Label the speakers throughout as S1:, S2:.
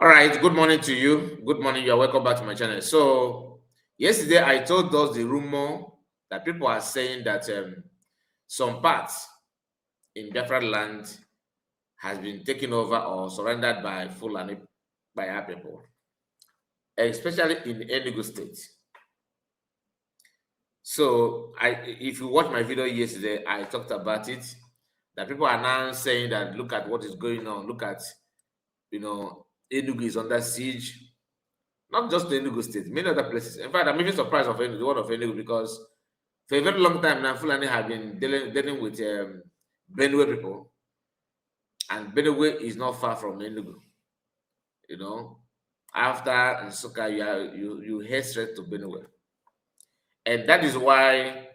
S1: All right, good morning to you. Good morning. You are welcome back to my channel. So, yesterday I told us the rumor that people are saying that some parts in Biafra land has been taken over or surrendered by Fulani, by our people, especially in Enugu State. So, if you watch my video yesterday, I talked about it. That people are now saying that look at what is going on. Look at, Enugu is under siege. Not just the Enugu State, many other places. In fact, I'm even surprised of the word of Enugu because for a very long time now, Fulani have been dealing with Benue people, and Benue is not far from Enugu. You know, after Nsukka, you head straight to Benue, and that is why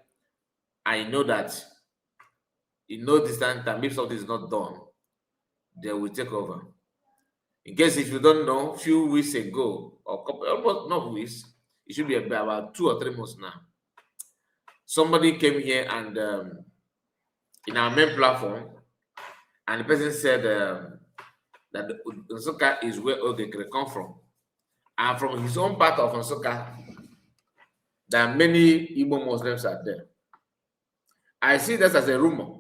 S1: I know that in no distant time, if something is not done, they will take over. In case if you don't know, few weeks ago, or almost not weeks, it should be about 2 or 3 months now. Somebody came here and in our main platform, and the person said that Nsukka is where Ogekre come from, and from his own part of Nsukka, there are many Igbo Muslims out there. I see this as a rumor,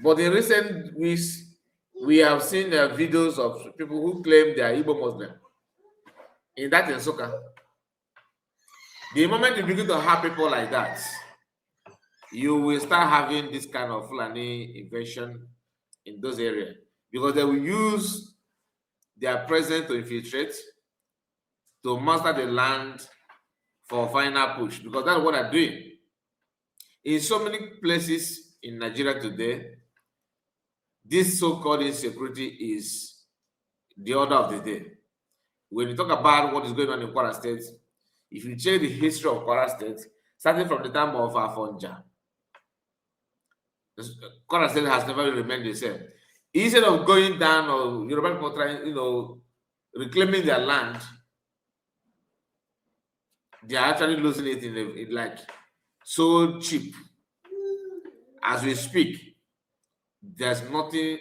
S1: but in recent weeks, we have seen videos of people who claim they are Igbo Muslim in that Nsukka. The moment you begin to have people like that, you will start having this kind of Fulani invasion in those areas because they will use their presence to infiltrate, to master the land for final push, because that's what they're doing. In so many places in Nigeria today, this so-called insecurity is the order of the day. When you talk about what is going on in Kwara State, if you check the history of Kwara State, starting from the time of Afonja, Kwara State has never remained the same. Instead of going down or Yoruba people trying, reclaiming their land, they are actually losing it in like so cheap. As we speak, there's nothing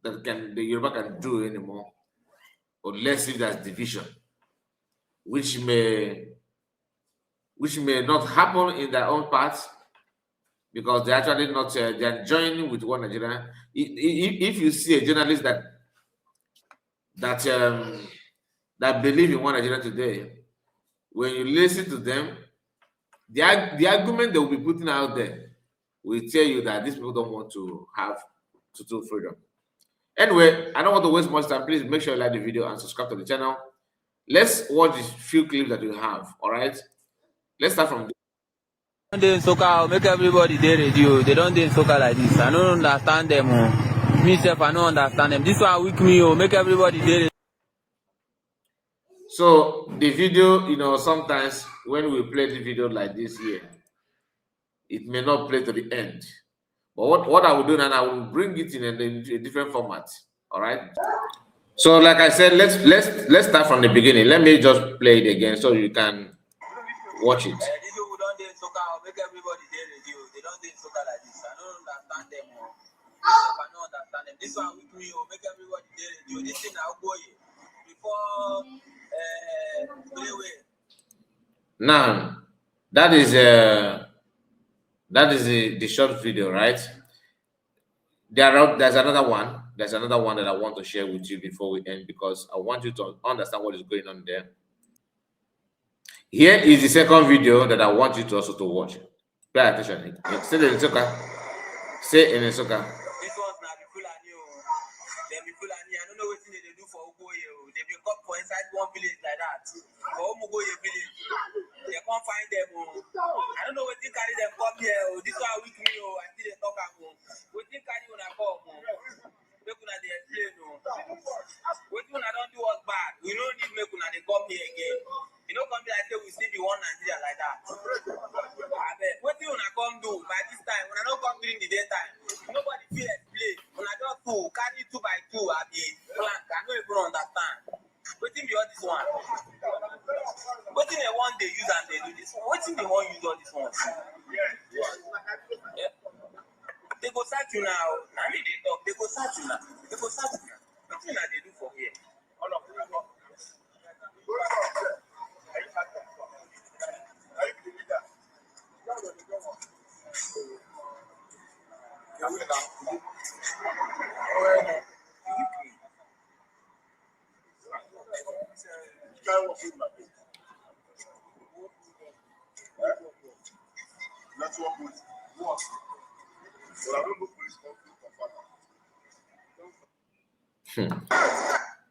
S1: that the Yoruba can do anymore, unless if there's division, which may not happen in their own parts because they're actually not they're joining with one Nigeria. If you see a journalist that believe in one Nigeria today, when you listen to them, the argument they will be putting out there will tell you that these people don't want to have total freedom. Anyway, I don't want to waste much time. Please make sure you like the video and subscribe to the channel. Let's watch these few clips that you have. All right, let's start from
S2: They don't Nsukka, make everybody dey radio. They don't do Nsukka like this. I don't understand them. Me self, I don't understand them. This one weak me. Make everybody dey.
S1: So the video, sometimes when we play the video like this here, it may not play to the end. But what I will do now, I will bring it in a different format. All right. So like I said, let's start from the beginning. Let me just play it again so you can watch it.
S2: These people don't do Nsukka, make everybody dey radio. They don't do Nsukka like this. I don't understand them. I don't understand them. This one weak me. Make everybody dey radio. This thing I'll go before
S1: Now, that is the short video, right? There's another one. There's another one that I want to share with you before we end because I want you to understand what is going on there. Here is the second video that I want you to also to watch. Pay attention. Say in Nsukka. Say in Nsukka.
S2: This one's not the Fulani. They be Fulani. I don't know what they do for Ugoye. They be come for inside one village like that. For Ugoye village. They can't find them. I don't know what they carry them come here. This one weak me. I see they talk about. What they carry when I come. Make una dey explain. What una don't do us bad. We don't need make una dey come here again. You know, come here like say we still be one Nigeria like that. What do una come do by this time? When I don't come during the daytime, nobody feel explain. When I just carry 2 by 2 at the plank, I don't even understand. What thing be all this one? What thing they want they use and they do this one? What thing they want use all this one? Yeah. They go search you now. I mean they talk. They go search you now. They go search you now. What thing they do for here?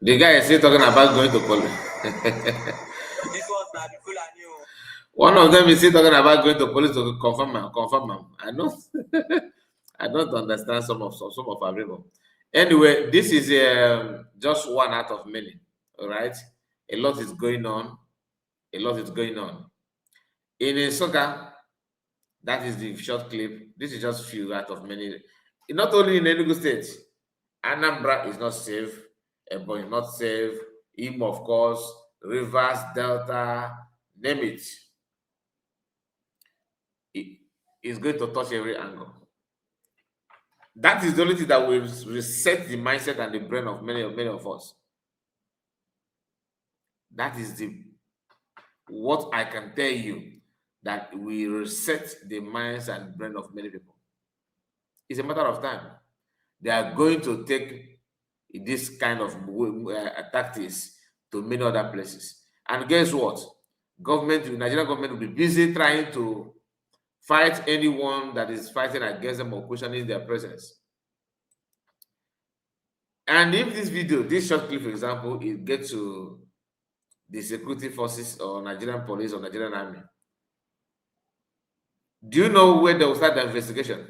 S1: The guy is still talking about going to police.
S2: This one's not the Fulani.
S1: One of them is still talking about going to police to confirm him. Confirm him. I don't, I don't understand some of our people. Anyway, this is just one out of many. All right, a lot is going on. A lot is going on in Nsukka. That is the short clip. This is just few out of many. Not only in Enugu State, Anambra is not safe. Ebonyi is not safe. Imo, of course, Rivers, Delta, name it. It is going to touch every angle. That is the only thing that will reset the mindset and the brain of many of us. That is what I can tell you, that we reset the minds and brain of many people. It's a matter of time. They are going to take this kind of tactics to many other places. And guess what? The Nigerian government will be busy trying to fight anyone that is fighting against them or questioning their presence. And if this video, this short clip, for example, it gets to the security forces or Nigerian police or Nigerian army, do you know where they will start the investigation?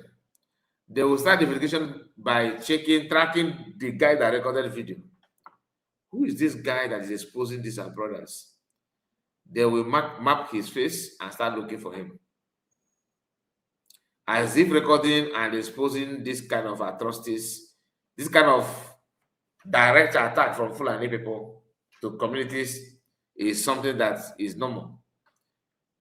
S1: They will start the investigation by tracking the guy that recorded the video. Who is this guy that is exposing these brothers? They will map his face and start looking for him. As if recording and exposing this kind of atrocities, this kind of direct attack from Fulani people to communities is something that is normal.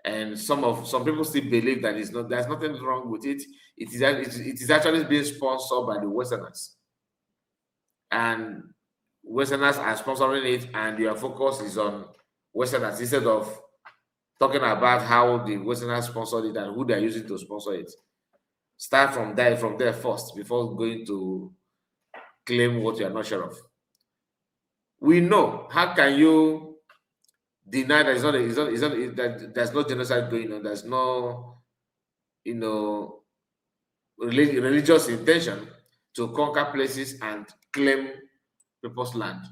S1: And some people still believe that there's nothing wrong with it. It is actually being sponsored by the Westerners. And Westerners are sponsoring it, and your focus is on Westerners instead of talking about how the Westerners sponsored it and who they're using to sponsor it. Start from there first before going to claim what you are not sure of. We know. How can you deny that that there's no genocide going on? There's no, religious intention to conquer places and claim people's land.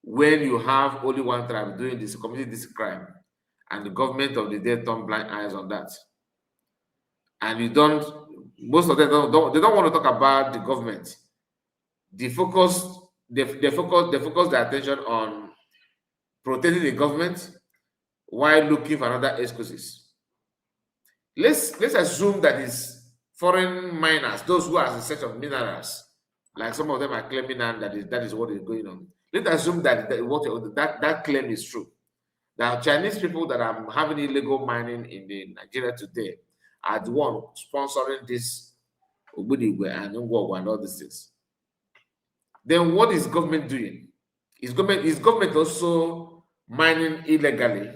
S1: When you have only one tribe doing this, committing this crime, and the government of the day turn blind eyes on that, and most of them they don't want to talk about the government. They focus their attention on protecting the government while looking for another excuses. Let's assume that it's foreign miners, those who are in search of minerals, like some of them are claiming that is what is going on. Let's assume that claim is true. Now, Chinese people that are having illegal mining in Nigeria today are the one sponsoring this Obudigwe and Ngwagwa and all these things. Then what is government doing? Is government also mining illegally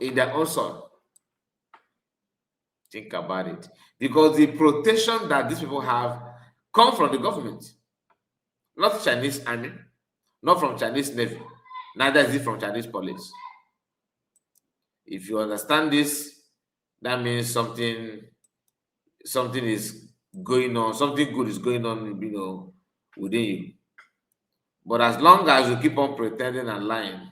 S1: in their own soil? Think about it. Because the protection that these people have come from the government, not Chinese army, not from Chinese navy, neither is it from Chinese police. If you understand this, that means something is going on, something good is going on, within you. But as long as you keep on pretending and lying,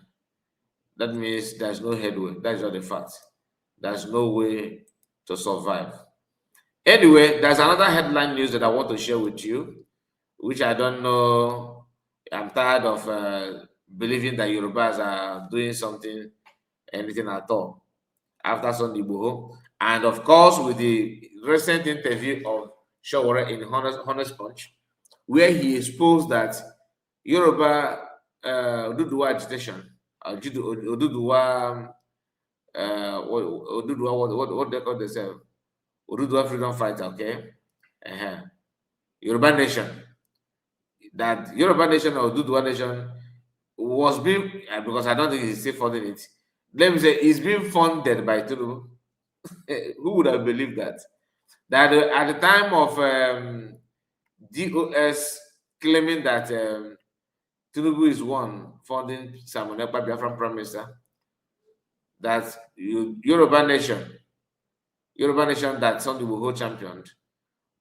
S1: that means there's no headway. That's just the fact. There's no way to survive. Anyway, there's another headline news that I want to share with you, which I don't know. I'm tired of believing that Yorubas are doing anything at all after Sunday Igboho. And of course, with the recent interview of Shawara in Honest Punch, where he exposed that Yoruba Oduduwa agitation, Oduduwa, what they call themselves, Oduduwa freedom fighter, okay? Yoruba nation. That Yoruba nation or Oduduwa nation was being, because I don't think he's still funding it. Let me say, it's being funded by Tinubu. Who would have believed that? That at the time of DOS claiming that Tinubu is one funding Simon Ekpa, Biafran Prime Minister. That Yoruba Nation that Sunday Igboho championed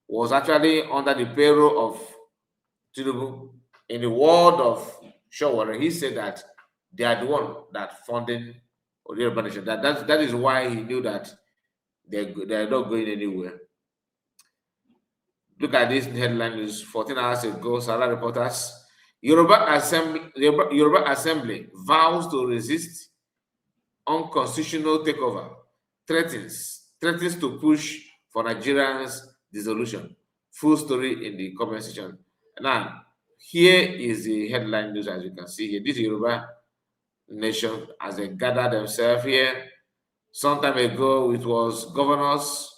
S1: was actually under the payroll of Tinubu. In the word of Showore, he said that they are the one that funding the Yoruba Nation. That is why he knew that they're not going anywhere. Look at this headline news 14 hours ago. Sarah reporters. Yoruba Assembly vows to resist unconstitutional takeover, threatens to push for Nigerians' dissolution. Full story in the comment section. Now, here is the headline news as you can see here. This Yoruba Nation, as they gather themselves here, some time ago it was governors,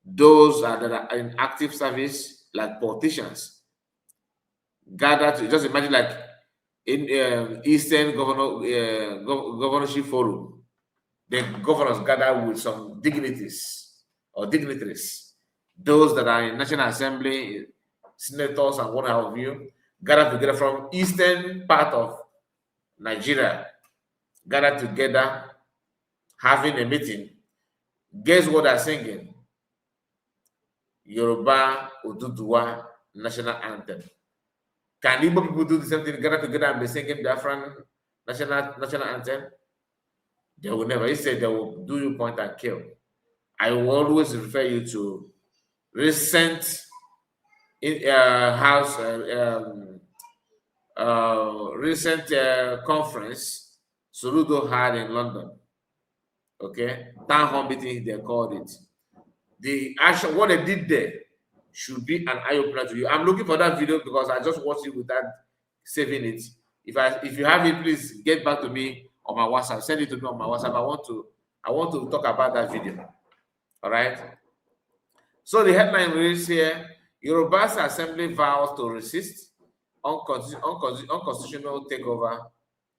S1: those that are in active service, like politicians, gathered to just imagine like in Eastern governorship forum, the governors gather with some dignitaries, those that are in National Assembly, senators, and what have you, gather together from eastern part of Nigeria, gather together, having a meeting. Guess what they're singing? Yoruba Oduduwa national anthem. Can Igbo people do the same thing, gather together and be singing Biafran national anthem? They will never. He said they will do you point and kill. I will always refer you to recent conference Soludo had in London. Okay, town hall meeting they called it. The action, what they did there, should be an eye opener to you. I'm looking for that video because I just watched it without saving it. If you have it, please get back to me on my WhatsApp. Send it to me on my WhatsApp. I want to talk about that video. All right. So the headline reads here: Yoruba's Assembly vows to resist unconstitutional takeover,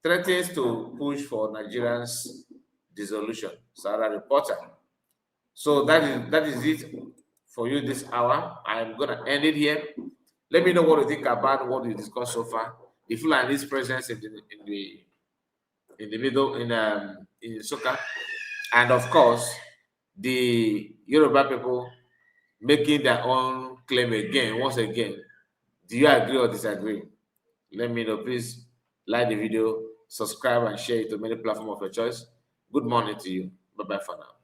S1: threatens to push for Nigerians' dissolution. Sarah reporter. So that is it for you this hour. I'm gonna end it here. Let me know what you think about what we discussed so far. The Fulani's presence in the middle in Nsukka, and of course the Yoruba people making their own claim again. Once again, do you agree or disagree? Let me know. Please like the video, subscribe, and share it to many platforms of your choice. Good morning to you. Bye bye for now.